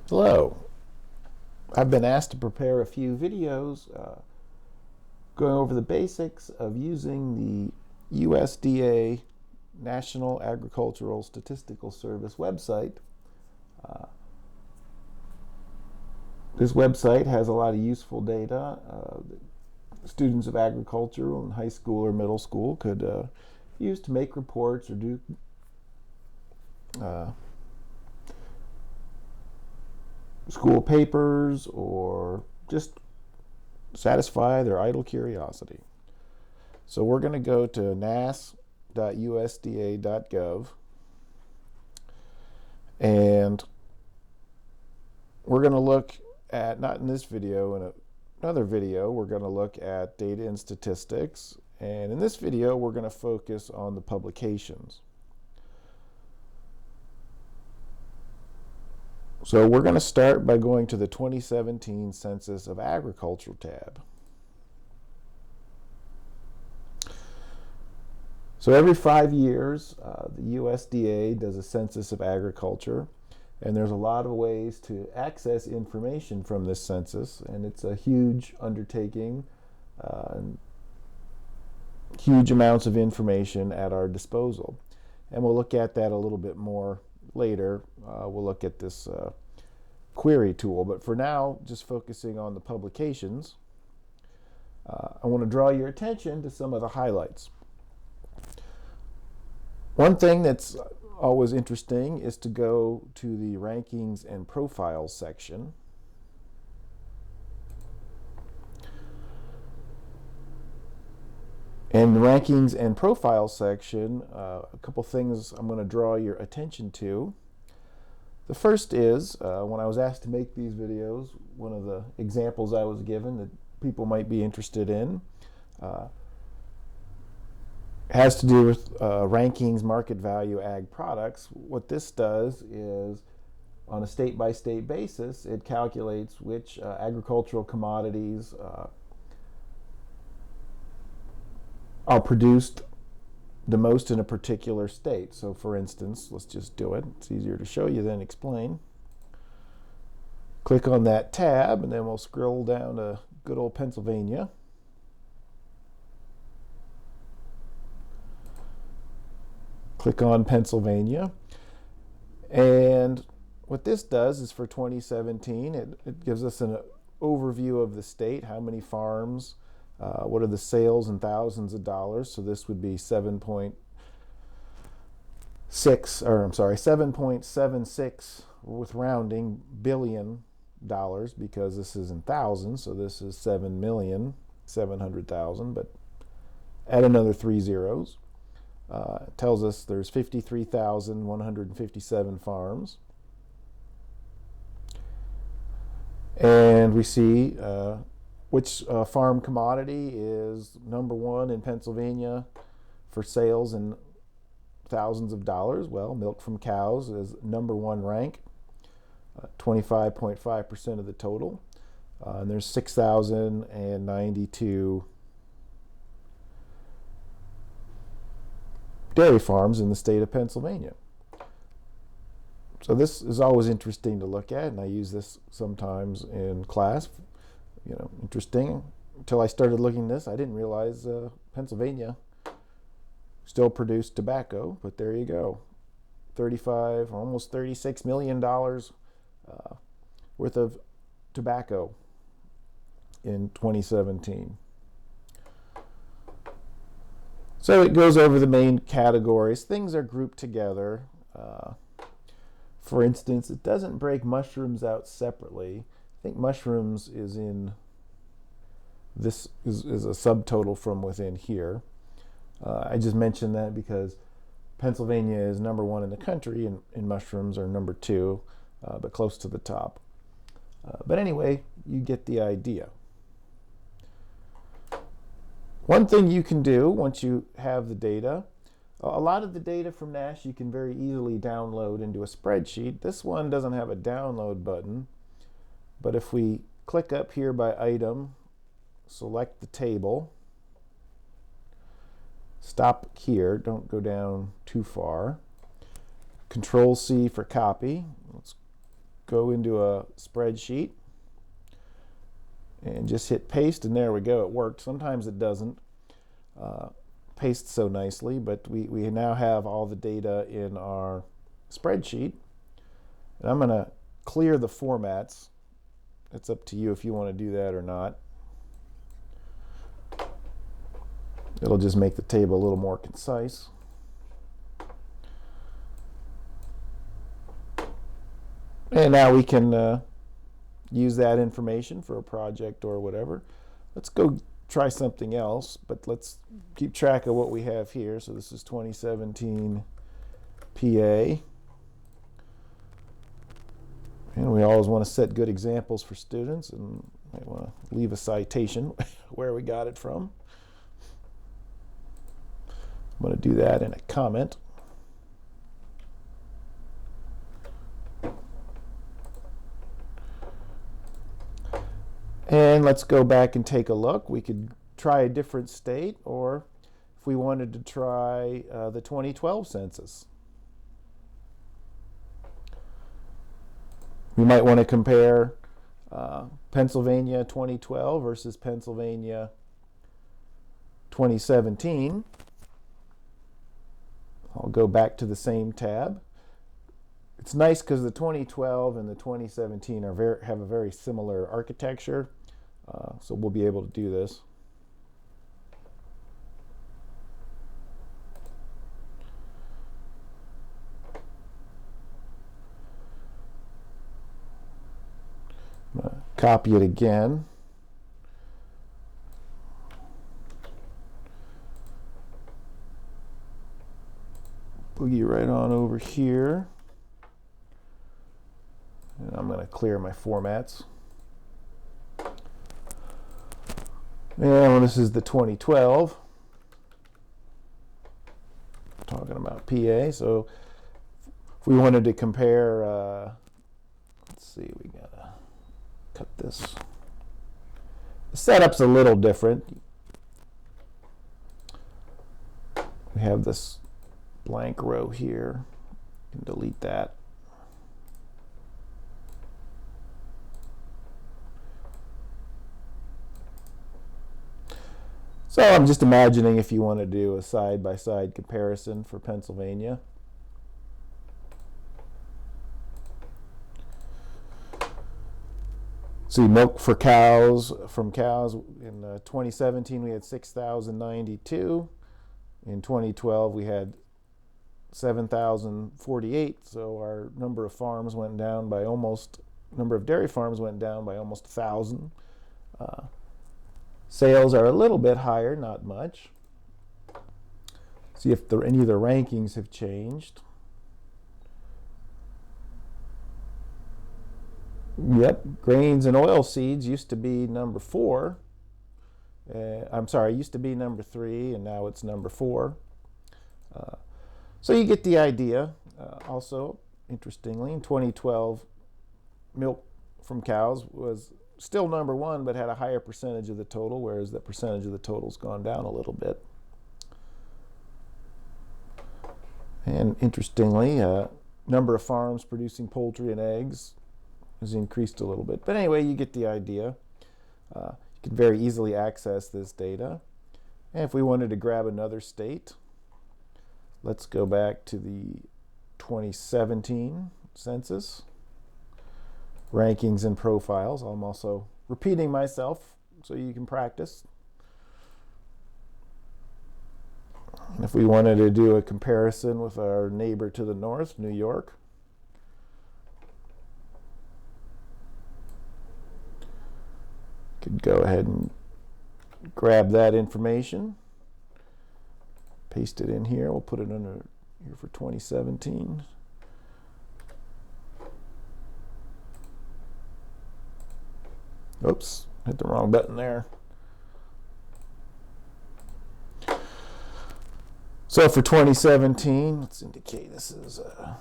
Hello. I've been asked to prepare a few videos going over the basics of using the USDA National Agricultural Statistical Service website. Uh, this website has a lot of useful data that students of agriculture in high school or middle school could use to make reports or do uh, school papers or just satisfy their idle curiosity. So we're going to go to nas.usda.gov, and we're going to look at, not in this video, in another video, we're going to look at data and statistics. And in this video, we're going to focus on the publications. So we're going to start by going to the 2017 Census of Agriculture tab. So every 5 years, the USDA does a census of agriculture, and there's a lot of ways to access information from this census, and it's a huge undertaking, and huge amounts of information at our disposal. And we'll look at that a little bit more later. We'll look at this query tool, but for now, just focusing on the publications, I want to draw your attention to some of the highlights. One thing that's always interesting is to go to the rankings and profiles section. In the rankings and profiles section, a couple things I'm going to draw your attention to. The first is, when I was asked to make these videos, one of the examples I was given that people might be interested in has to do with rankings, market value, ag products. What this does is, on a state-by-state basis, it calculates which agricultural commodities are produced the most in a particular state. So for instance, let's just do it. It's easier to show you than explain. Click on that tab, and then we'll scroll down to good old Pennsylvania. Click on Pennsylvania, and what this does is for 2017, it gives us an overview of the state, how many farms, what are the sales in thousands of dollars. So this would be 7.76 with rounding billion dollars, because this is in thousands. So this is 7,700,000, but add another 3 zeros. It tells us there's 53,157 farms. And we see which farm commodity is number one in Pennsylvania for sales in thousands of dollars. Well, milk from cows is number one rank, 25.5% of the total. And there's 6,092 dairy farms in the state of Pennsylvania. So this is always interesting to look at, and I use this sometimes in class. Interesting. Until I started looking at this, I didn't realize Pennsylvania still produced tobacco, but there you go. 35, almost $36 million worth of tobacco in 2017. So it goes over the main categories. Things are grouped together. For instance, it doesn't break mushrooms out separately. I think mushrooms is in this is a subtotal from within here. I just mentioned that because Pennsylvania is number one in the country, and mushrooms are number two, but close to the top. But anyway, you get the idea. One thing you can do once you have the data, a lot of the data from NASH you can very easily download into a spreadsheet. This one doesn't have a download button, but if we click up here by item, select the table, stop here, don't go down too far, Control C for copy. Let's go into a spreadsheet and just hit paste, and there we go, it worked. Sometimes it doesn't paste so nicely, but we now have all the data in our spreadsheet. And I'm going to clear the formats. It's up to you if you want to do that or not. It'll just make the table a little more concise. And now we can use that information for a project or whatever. Let's go try something else, but let's keep track of what we have here. So this is 2017 PA. And we always want to set good examples for students, and might want to leave a citation where we got it from. I'm going to do that in a comment. And let's go back and take a look. We could try a different state, or if we wanted to try the 2012 census. We might want to compare Pennsylvania 2012 versus Pennsylvania 2017. I'll go back to the same tab. It's nice because the 2012 and the 2017 have a very similar architecture, so we'll be able to do this. I'm going to copy it again. Boogie right on over here. And I'm going to clear my formats. And this is the 2012. Talking about PA. So if we wanted to compare, let's see, we got to cut this. The setup's a little different. We have this blank row here. You can delete that. So I'm just imagining if you want to do a side-by-side comparison for Pennsylvania. See, milk for cows, from cows, in 2017 we had 6,092. In 2012 we had 7,048. So our number of farms went down by almost, number of dairy farms went down by almost 1,000. Sales are a little bit higher, not much. See if any of the rankings have changed. Yep, grains and oil seeds used to be number 4. I'm sorry, used to be number 3, and now it's number 4. So you get the idea. Also, interestingly, in 2012, milk from cows was still number 1, but had a higher percentage of the total, whereas the percentage of the total's gone down a little bit. And interestingly, number of farms producing poultry and eggs has increased a little bit. But anyway, you get the idea. You can very easily access this data. And if we wanted to grab another state, let's go back to the 2017 census. Rankings and profiles. I'm also repeating myself so you can practice. And if we wanted to do a comparison with our neighbor to the north, New York, could go ahead and grab that information, paste it in here. We'll put it under here for 2017. Oops, hit the wrong button there. So for 2017, let's indicate this is 2017.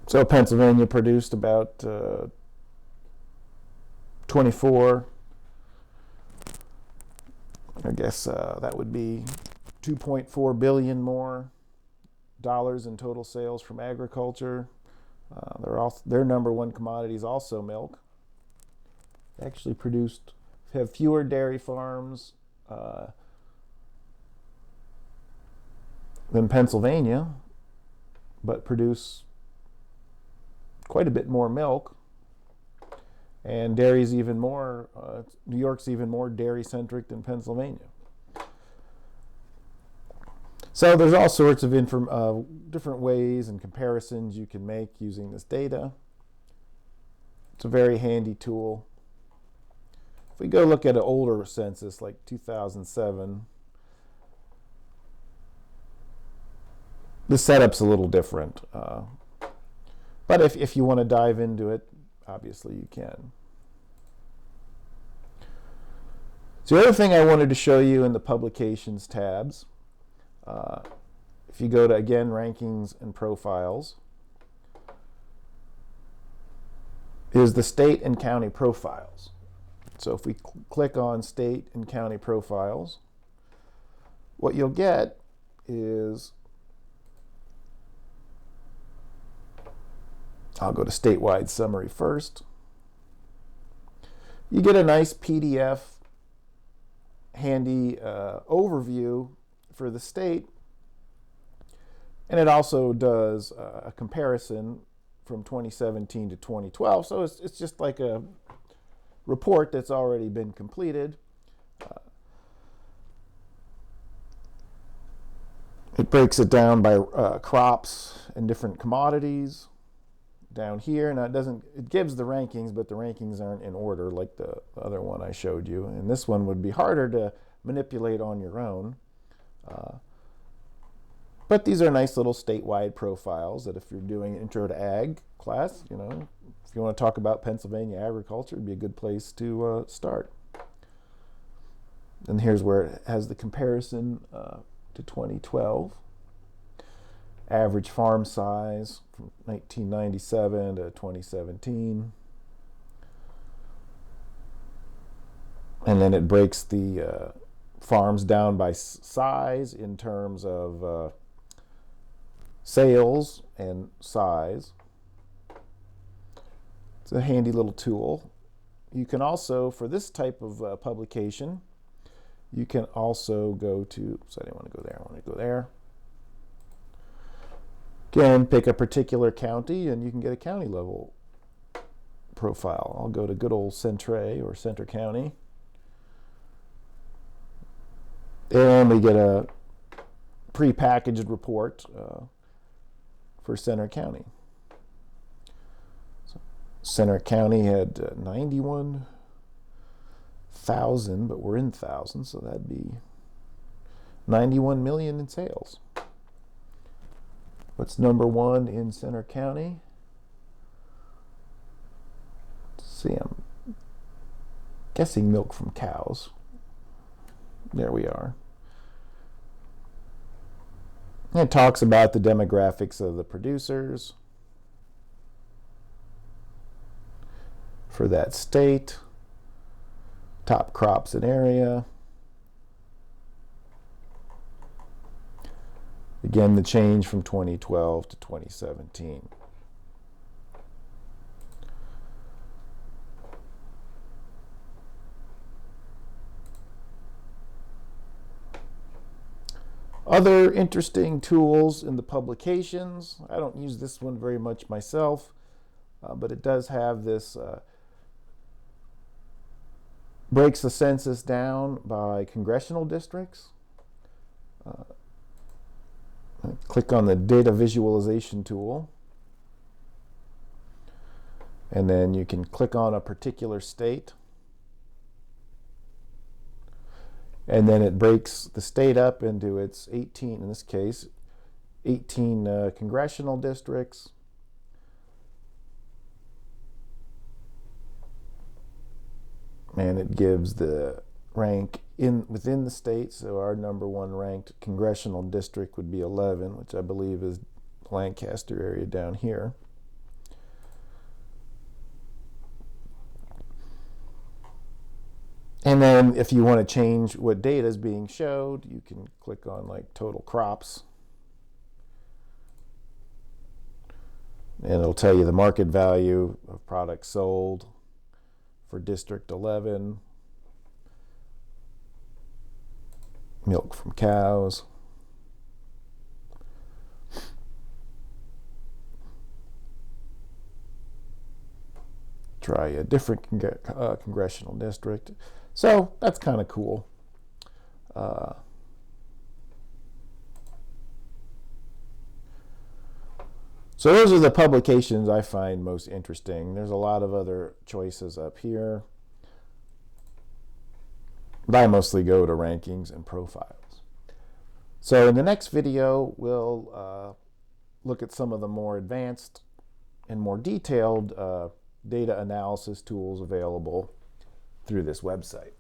So Pennsylvania produced about 24 I guess that would be 2.4 billion more dollars in total sales from agriculture. Their number one commodity is also milk. They actually have fewer dairy farms than Pennsylvania, but produce quite a bit more milk. And dairy's even more, New York's even more dairy-centric than Pennsylvania. So there's all sorts of different ways and comparisons you can make using this data. It's a very handy tool. If we go look at an older census, like 2007, the setup's a little different. But if you want to dive into it, obviously you can. So the other thing I wanted to show you in the publications tabs, if you go to, again, rankings and profiles, is the state and county profiles. So if we click on state and county profiles, what you'll get is, I'll go to statewide summary first. You get a nice PDF handy overview for the state, and it also does a comparison from 2017 to 2012. So it's just like a report that's already been completed. It breaks it down by crops and different commodities down here. Now it gives the rankings, but the rankings aren't in order like the other one I showed you. And this one would be harder to manipulate on your own. But these are nice little statewide profiles that if you're doing an intro to ag class, if you want to talk about Pennsylvania agriculture, it'd be a good place to start. And here's where it has the comparison to 2012. Average farm size from 1997 to 2017. And then it breaks the farms down by size in terms of sales and size. It's a handy little tool. You can also, for this type of publication, you can also go to, so I didn't want to go there, I want to go there. Again, pick a particular county and you can get a county level profile. I'll go to good old Centre or Center County. And we get a pre-packaged report for Center County. So Center County had 91,000, but we're in thousands, so that'd be 91 million in sales. What's number one in Center County? Let's see, I'm guessing milk from cows. There we are. It talks about the demographics of the producers for that state, top crops and area. Again, the change from 2012 to 2017. Other interesting tools in the publications. I don't use this one very much myself, but it does have this, breaks the census down by congressional districts. Click on the data visualization tool, and then you can click on a particular state, and then it breaks the state up into its 18, in this case, 18 congressional districts. And it gives the rank within the state. So our number one ranked congressional district would be 11, which I believe is Lancaster area down here. And then if you want to change what data is being showed, you can click on like total crops. And it'll tell you the market value of products sold for District 11, milk from cows. Try a different congressional district. So that's kind of cool. So those are the publications I find most interesting. There's a lot of other choices up here, but I mostly go to rankings and profiles. So in the next video, we'll look at some of the more advanced and more detailed data analysis tools available through this website.